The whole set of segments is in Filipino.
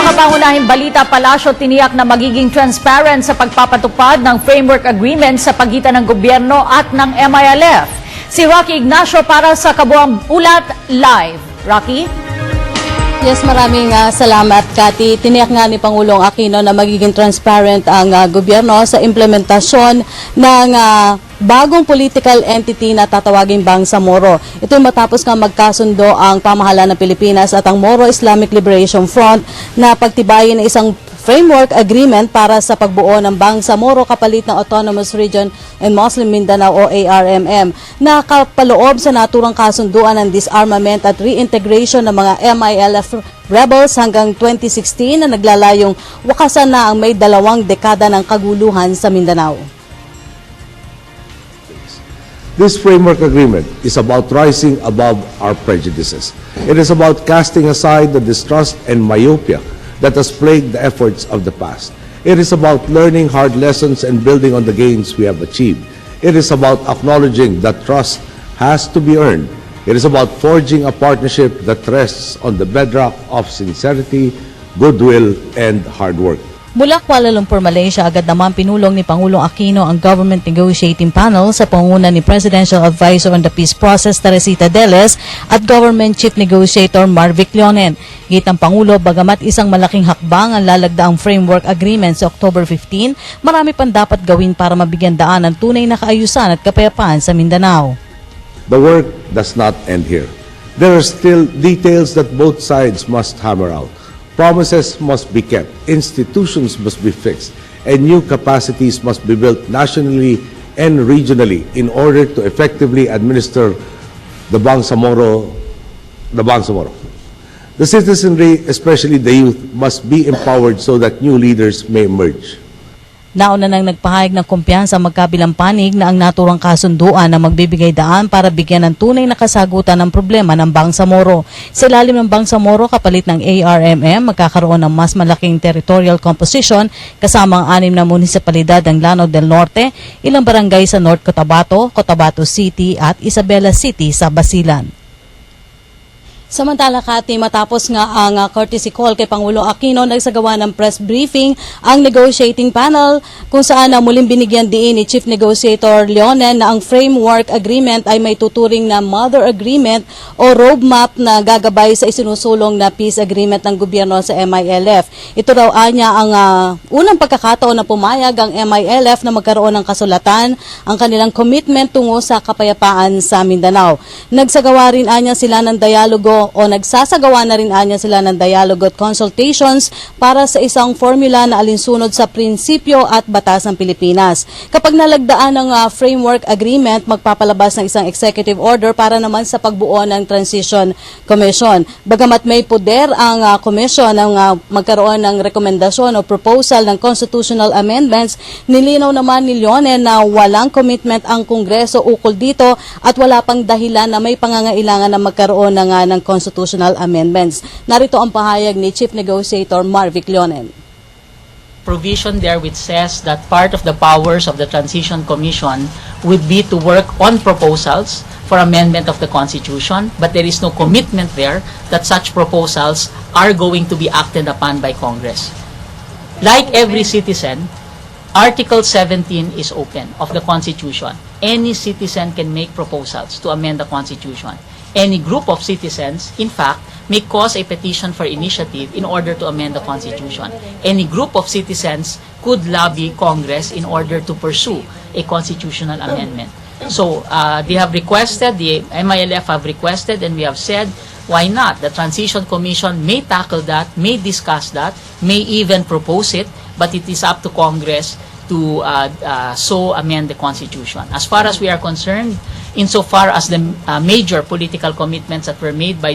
mga pangunahing balita, Palasyo tiniyak na magiging transparent sa pagpapatupad ng framework agreement sa pagitan ng gobyerno at ng MILF. Si Rocky Ignacio para sa Kabuang Ulat Live. Rocky? Yes, maraming salamat, Cathy. Tiniyak nga ni Pangulong Aquino na magiging transparent ang gobyerno sa implementasyon ng bagong political entity na tatawaging Bangsamoro. Ito matapos nga magkasundo ang pamahalaan ng Pilipinas at ang Moro Islamic Liberation Front na pagtibayin ng isang framework agreement para sa pagbuo ng Bangsamoro kapalit ng Autonomous Region and Muslim Mindanao o ARMM na kapaloob sa naturang kasunduan ng disarmament at reintegration ng mga MILF rebels hanggang 2016 na naglalayong wakasan na ang may 2 dekada ng kaguluhan sa Mindanao. This framework agreement is about rising above our prejudices. It is about casting aside the distrust and myopia that has plagued the efforts of the past. It is about learning hard lessons and building on the gains we have achieved. It is about acknowledging that trust has to be earned. It is about forging a partnership that rests on the bedrock of sincerity, goodwill, and hard work. Mula Kuala Lumpur, Malaysia, agad naman pinulong ni Pangulong Aquino ang Government Negotiating Panel sa pangunguna ni Presidential Advisor on the Peace Process, Teresita Deles, at Government Chief Negotiator Marvic Leonen. Gitang Pangulo, bagamat isang malaking hakbang ang lalagdaang framework agreement sa October 15, marami pang dapat gawin para mabigyan daan ng tunay na kaayusan at kapayapaan sa Mindanao. The work does not end here. There are still details that both sides must hammer out. Promises must be kept, institutions must be fixed, and new capacities must be built nationally and regionally in order to effectively administer the Bangsamoro. The citizenry, especially the youth, must be empowered so that new leaders may emerge. Nauna nang nagpahayag ng kumpiyansa magkabilang panig na ang naturang kasunduan na magbibigay daan para bigyan ng tunay na kasagutan ng problema ng Bangsamoro. Sa ilalim ng Bangsamoro kapalit ng ARMM, magkakaroon ng mas malaking territorial composition kasama ang 6 na munisipalidad ng Lanao del Norte, ilang barangay sa North Cotabato, Cotabato City at Isabela City sa Basilan. Samantala, Cathy, matapos nga ang courtesy call kay Pangulong Aquino, nagsagawa ng press briefing ang negotiating panel kung saan muling binigyan diin ni Chief Negotiator Leonen na ang framework agreement ay may tuturing na mother agreement o roadmap na gagabay sa isinusulong na peace agreement ng gobyerno sa MILF. Ito raw anya ang unang pagkakataon na pumayag ang MILF na magkaroon ng kasulatan ang kanilang commitment tungo sa kapayapaan sa Mindanao. Nagsagawa rin anya sila ng dialogo o nagsasagawa na rin anya sila ng dialogue at consultations para sa isang formula na alinsunod sa prinsipyo at batas ng Pilipinas. Kapag nalagdaan ng framework agreement, magpapalabas ng isang executive order para naman sa pagbuo ng Transition Commission. Bagamat may poder ang commission ng magkaroon ng rekomendasyon o proposal ng constitutional amendments, nilinaw naman ni Leonen na walang commitment ang Kongreso ukol dito at wala pang dahilan na may pangangailangan na magkaroon ng constitutional amendments. Narito ang pahayag ni Chief Negotiator Marvic Leonen. Provision there which says that part of the powers of the Transition Commission would be to work on proposals for amendment of the Constitution, but there is no commitment there that such proposals are going to be acted upon by Congress. Like every citizen, Article 17 is open of the Constitution. Any citizen can make proposals to amend the Constitution. Any group of citizens, in fact, may cause a petition for initiative in order to amend the Constitution. Any group of citizens could lobby Congress in order to pursue a constitutional amendment. So they have requested, the MILF have requested, and we have said, why not? The Transition Commission may tackle that, may discuss that, may even propose it, but it is up to Congress to so amend the Constitution. As far as we are concerned, insofar as the major political commitments that were made by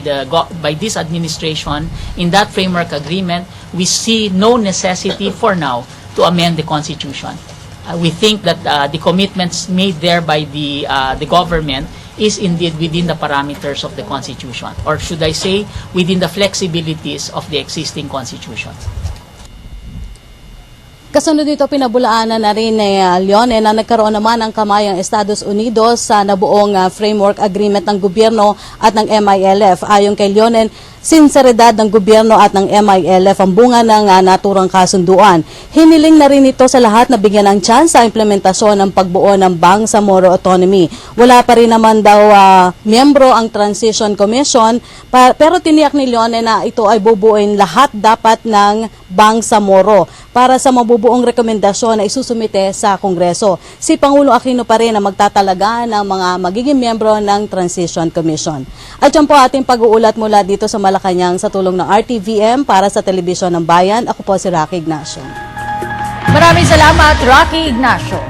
this administration in that framework agreement, we see no necessity for now to amend the Constitution. We think that the commitments made there by the government is indeed within the parameters of the Constitution, or should I say, within the flexibilities of the existing Constitution. Kasunod nito, pinabulaanan na rin ni Leonen na nagkaroon naman ng kamay ang Estados Unidos sa nabuong framework agreement ng gobyerno at ng MILF. Ayon kay Leonen, sinseridad ng gobyerno at ng MILF ang bunga ng naturang kasunduan. Hiniling na rin ito sa lahat na bigyan ng chance sa implementasyon ng pagbuo ng Bangsamoro Autonomy. Wala pa rin naman daw miyembro ang Transition Commission, pero tiniyak ni Leone na ito ay bubuuin lahat dapat ng Bangsamoro para sa mabubuong rekomendasyon na isusumite sa Kongreso. Si Pangulo Aquino pa rin ang magtatalaga ng mga magiging miyembro ng Transition Commission. At yan po ating pag-uulat mula dito sa Malacanang sa tulong ng RTVM para sa Telebisyon ng Bayan. Ako po si Rocky Ignacio. Maraming salamat, Rocky Ignacio.